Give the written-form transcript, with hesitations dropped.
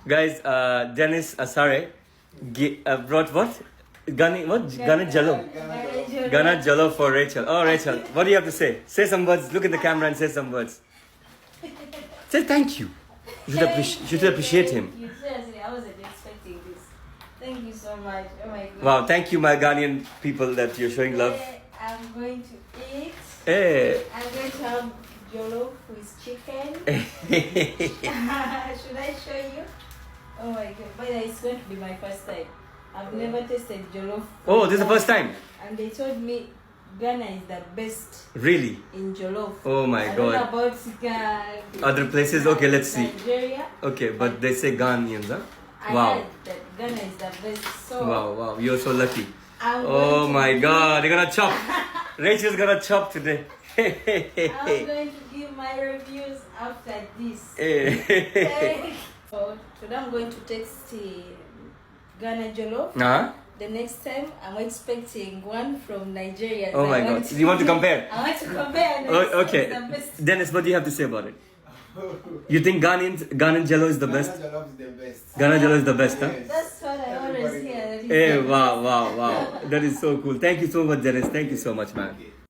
Guys, Dennis Asare brought what? Ghanian Jallof. Ghanian Jallof for Rachel. Oh, Rachel, what do you have to say? Say some words. Look in the camera and say some words. Say thank you. You should appreciate him. You seriously, I wasn't expecting this. Thank you so much. Oh my God. Wow, thank you, my Ghanaian people, that you're showing love. I'm going to eat. Hey. I'm going to have jollof with chicken. Should I show you? Oh my God. But it's going to be my first time. I've never tasted jollof. Oh, this is the first time? And they told me Ghana is the best Really? in jollof. Oh my I don't know God. about Other places? Okay, let's see. Nigeria. Okay, but they say Ghanaians, huh? I Wow. heard that Ghana is the best. So Wow, you're so lucky. I'm Oh going to my give- God, they're gonna chop. Rachel's gonna chop today. I'm going to give my reviews after this. So today I'm going to taste Ghana Jallof. Huh? The next time I'm expecting one from Nigeria. Oh my God. You want to compare? I want to compare. And Oh, it's okay. the best. Dennis, what do you have to say about it? You think Ghanaian Jallof is the best? Ghana Jallof is the best. Ghana Jallof is the best, huh? Yes. That's what I always hear. Hey, wow. That is so cool. Thank you so much, Dennis. Thank you so much, man.